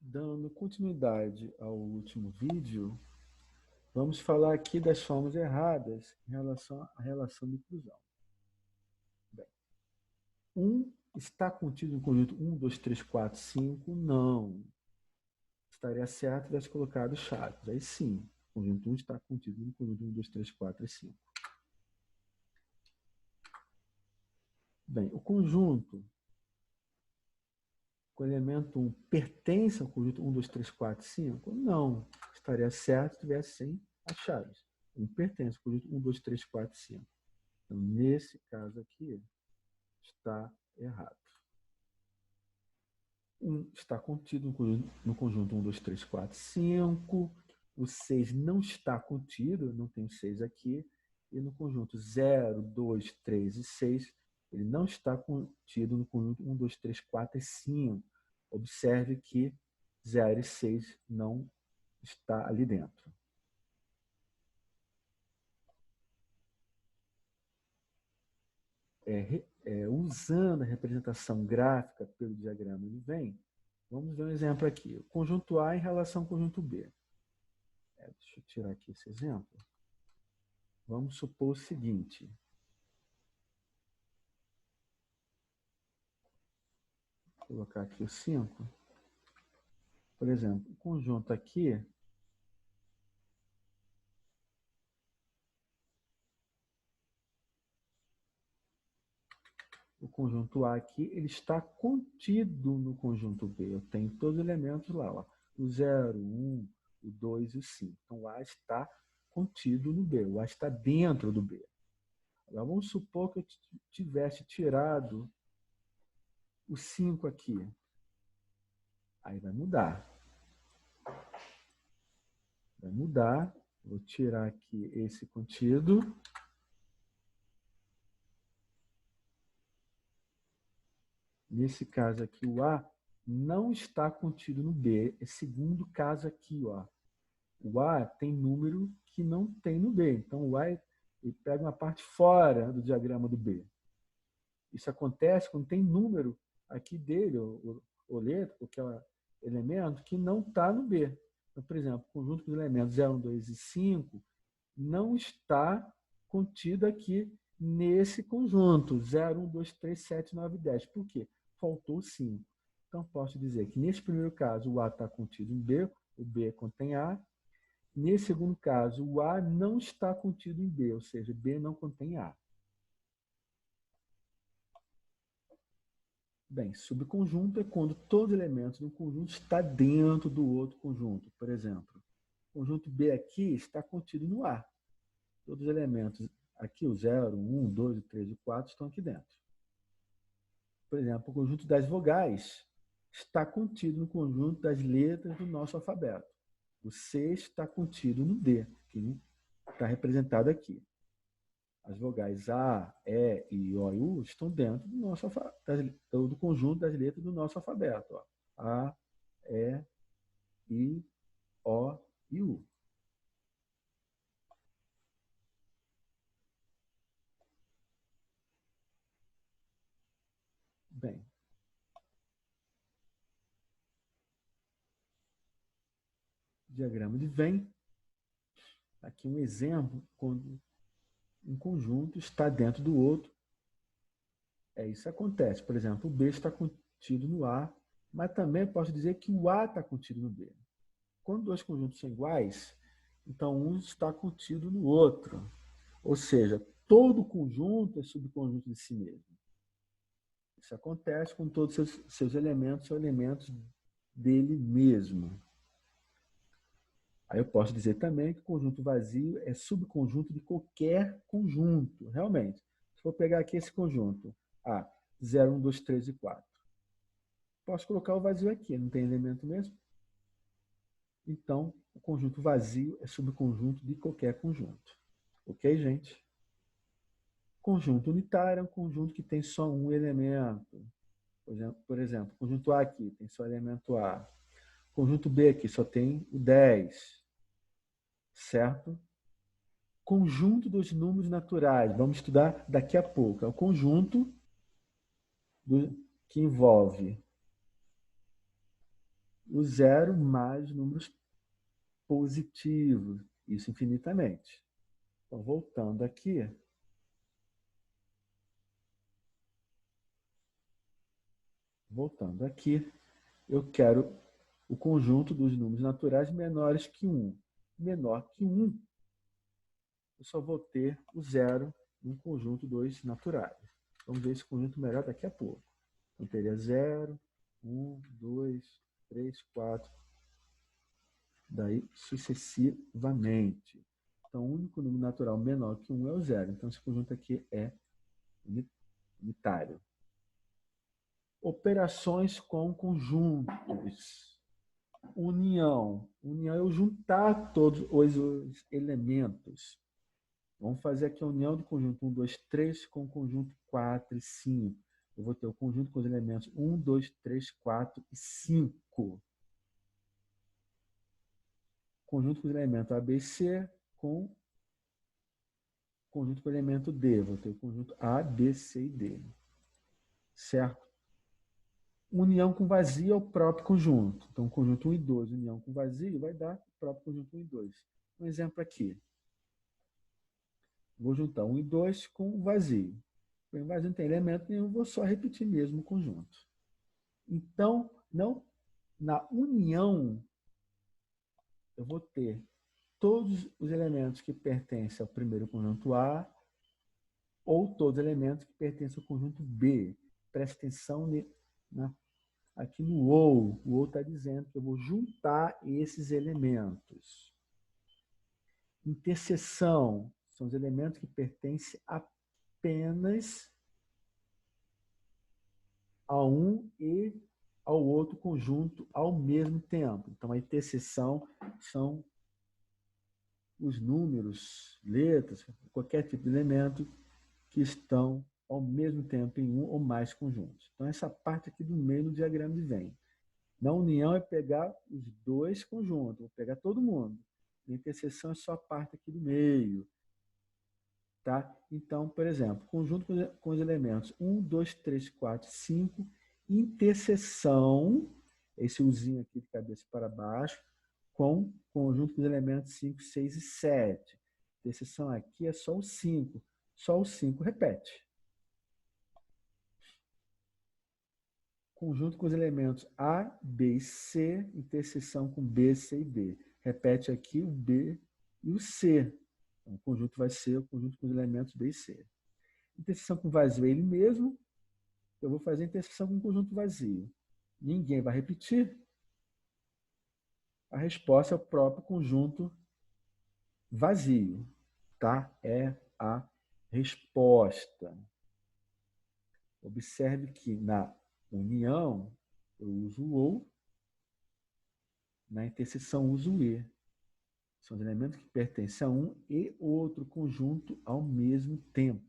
Dando continuidade ao último vídeo, vamos falar aqui das formas erradas em relação à relação de inclusão. Bem, 1 está contido no conjunto 1, 2, 3, 4, 5? Não. Estaria certo se tivesse colocado chaves. Aí sim, o conjunto 1 está contido no conjunto 1, 2, 3, 4 e 5. Bem, o conjunto com o elemento 1 pertence ao conjunto 1, 2, 3, 4, 5? Não. Estaria certo se tivesse sem as chaves. 1 pertence ao conjunto 1, 2, 3, 4, 5. Então, nesse caso aqui, está errado. 1 está contido no conjunto 1, 2, 3, 4, 5. O 6 não está contido, não tem o 6 aqui. E no conjunto 0, 2, 3 e 6, ele não está contido no conjunto 1, 2, 3, 4 e 5. Observe que 0 e 6 não está ali dentro. Usando a representação gráfica pelo diagrama de Venn, vamos ver um exemplo aqui. O conjunto A em relação ao conjunto B. Deixa eu tirar aqui esse exemplo. Vamos supor o seguinte. Vou colocar aqui o 5. Por exemplo, o conjunto aqui o conjunto A aqui, ele está contido no conjunto B. Eu tenho todos os elementos lá, ó. O 0, 1, o 2 e o 5. Então, o A está contido no B. O A está dentro do B. Agora, vamos supor que eu tivesse tirado o 5 aqui. Aí vai mudar. Vai mudar. Vou tirar aqui esse contido. Nesse caso aqui, o A não está contido no B. É segundo caso aqui, ó. O A tem número que não tem no B. Então, o A ele pega uma parte fora do diagrama do B. Isso acontece quando tem número aqui dele, ou letra, qualquer elemento, que não está no B. Então, por exemplo, o conjunto dos elementos 0, 1, 2 e 5 não está contido aqui nesse conjunto. 0, 1, 2, 3, 7, 9, 10. Por quê? Faltou 5. Então, posso dizer que nesse primeiro caso, o A está contido em B, o B contém A. Nesse segundo caso, o A não está contido em B, ou seja, B não contém A. Bem, subconjunto é quando todo elemento de um conjunto está dentro do outro conjunto. Por exemplo, o conjunto B aqui está contido no A. Todos os elementos aqui, o 0, 1, 2, 3 e 4, estão aqui dentro. Por exemplo, o conjunto das vogais está contido no conjunto das letras do nosso alfabeto. O C está contido no D, que está representado aqui. As vogais A, E, I, O e U estão dentro do conjunto das letras do nosso alfabeto. Ó. A, E, I, O e U. Bem, diagrama de Venn. Aqui um exemplo quando um conjunto está dentro do outro. Isso acontece. Por exemplo, o B está contido no A, mas também posso dizer que o A está contido no B. Quando dois conjuntos são iguais, então um está contido no outro. Ou seja, todo conjunto é subconjunto de si mesmo. Isso acontece com todos os seus elementos, são elementos dele mesmo. Aí eu posso dizer também que o conjunto vazio é subconjunto de qualquer conjunto, realmente. Se eu pegar aqui esse conjunto, 0, 1, 2, 3 e 4. Posso colocar o vazio aqui, não tem elemento mesmo? Então, o conjunto vazio é subconjunto de qualquer conjunto. Ok, gente? Conjunto unitário é um conjunto que tem só um elemento. Por exemplo, o conjunto A aqui tem só elemento A. O conjunto B aqui só tem o 10. Certo? Conjunto dos números naturais. Vamos estudar daqui a pouco. É o conjunto que envolve o zero mais números positivos, isso infinitamente. Então, voltando aqui, eu quero o conjunto dos números naturais menores que 1. Menor que 1, eu só vou ter o zero no conjunto dos naturais. Vamos ver esse conjunto melhor daqui a pouco. Então, teria 0, 1, 2, 3, 4, daí sucessivamente. Então, o único número natural menor que 1 é o zero. Então, esse conjunto aqui é unitário. Operações com conjuntos. União. União é eu juntar todos os elementos. Vamos fazer aqui a união do conjunto 1, 2, 3 com o conjunto 4 e 5. Eu vou ter o conjunto com os elementos 1, 2, 3, 4 e 5. Conjunto com os elementos A, B e C com o conjunto com o elemento D. Vou ter o conjunto A, B, C e D. Certo? União com vazio é o próprio conjunto. Então, conjunto 1 e 2, união com vazio, vai dar o próprio conjunto 1 e 2. Um exemplo aqui. Vou juntar 1 e 2 com o vazio. O vazio não tem elemento nenhum, vou só repetir mesmo o conjunto. Então, não, na união, eu vou ter todos os elementos que pertencem ao primeiro conjunto A ou todos os elementos que pertencem ao conjunto B. Presta atenção aqui no ou. O ou está dizendo que eu vou juntar esses elementos. Interseção são os elementos que pertencem apenas a um e ao outro conjunto ao mesmo tempo. Então, a interseção são os números, letras, qualquer tipo de elemento que estão ao mesmo tempo em um ou mais conjuntos. Então, essa parte aqui do meio no diagrama de Venn. Na união é pegar os dois conjuntos, vou pegar todo mundo. A interseção é só a parte aqui do meio. Tá? Então, por exemplo, conjunto com os elementos 1, 2, 3, 4, 5, interseção, esse uzinho aqui de cabeça para baixo, com conjunto com os elementos 5, 6 e 7. Interseção aqui é só o 5. Só o 5 repete. Conjunto com os elementos A, B e C, interseção com B, C e D. Repete aqui o B e o C. Então, o conjunto vai ser o conjunto com os elementos B e C. Interseção com vazio é ele mesmo. Eu vou fazer interseção com um conjunto vazio. Ninguém vai repetir. A resposta é o próprio conjunto vazio. Tá? É a resposta. Observe que na união eu uso o ou, na interseção uso o e. São os elementos que pertencem a um e outro conjunto ao mesmo tempo.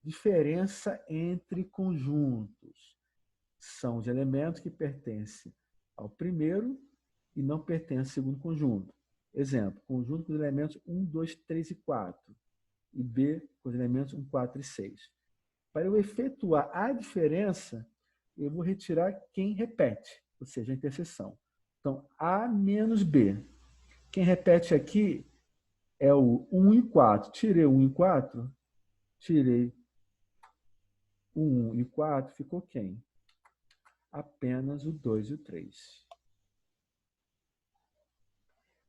Diferença entre conjuntos. São os elementos que pertencem ao primeiro e não pertencem ao segundo conjunto. Exemplo, conjunto com os elementos 1, 2, 3 e 4. E B com os elementos 1, 4 e 6. Para eu efetuar a diferença, eu vou retirar quem repete, ou seja, a interseção. Então, A menos B. Quem repete aqui é o 1 e 4. Tirei o 1 e 4, tirei o 1 e 4, ficou quem? Apenas o 2 e o 3.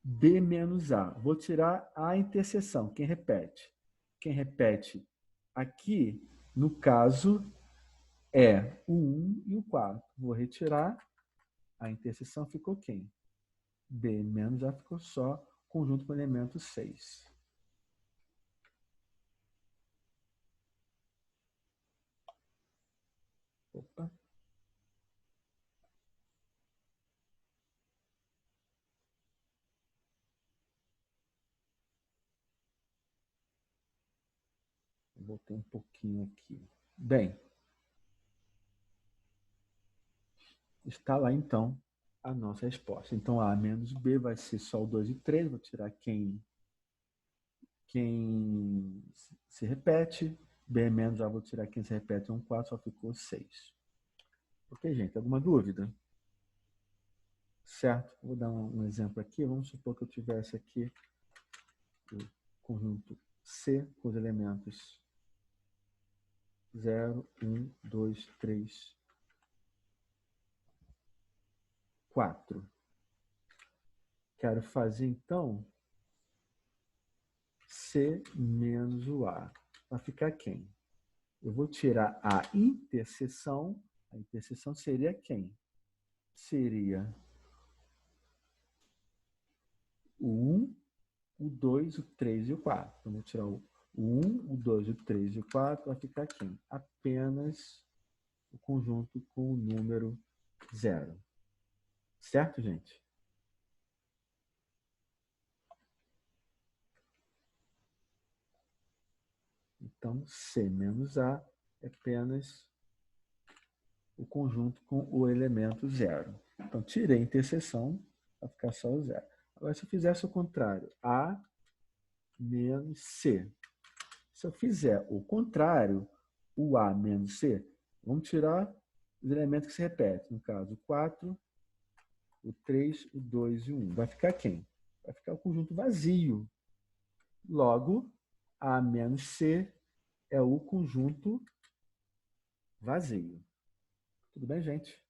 B menos A. Vou tirar a interseção. Quem repete? Quem repete aqui, no caso, é o 1 e o 4. Vou retirar. A interseção ficou quem? B menos A ficou só conjunto com o elemento 6. Opa. Voltei um pouquinho aqui. Bem, está lá então a nossa resposta. Então, A menos B vai ser só o 2 e 3. Vou tirar quem se repete. B menos A, vou tirar quem se repete, é um 4, só ficou 6. Ok, gente? Alguma dúvida? certo? Vou dar um exemplo aqui. Vamos supor que eu tivesse aqui o conjunto C com os elementos 0, 1, 2, 3, 4. Quero fazer, então, C menos o A. Vai ficar quem? Eu vou tirar a interseção. A interseção seria quem? Seria o 1, o 2, o 3 e o 4. Então, vou tirar o 1, o 2, o 3 e o 4. Vai ficar quem? Apenas o conjunto com o número 0. Certo, gente? Então, C menos A é apenas o conjunto com o elemento 0. Então, tirei a interseção, vai ficar só o 0. Agora, se eu fizesse o contrário, A menos C. Se eu fizer o contrário, o A menos C, vamos tirar os elementos que se repetem. No caso, o 4, o 3, o 2 e o 1. Vai ficar quem? Vai ficar o conjunto vazio. Logo, A menos C é o conjunto vazio. Tudo bem, gente?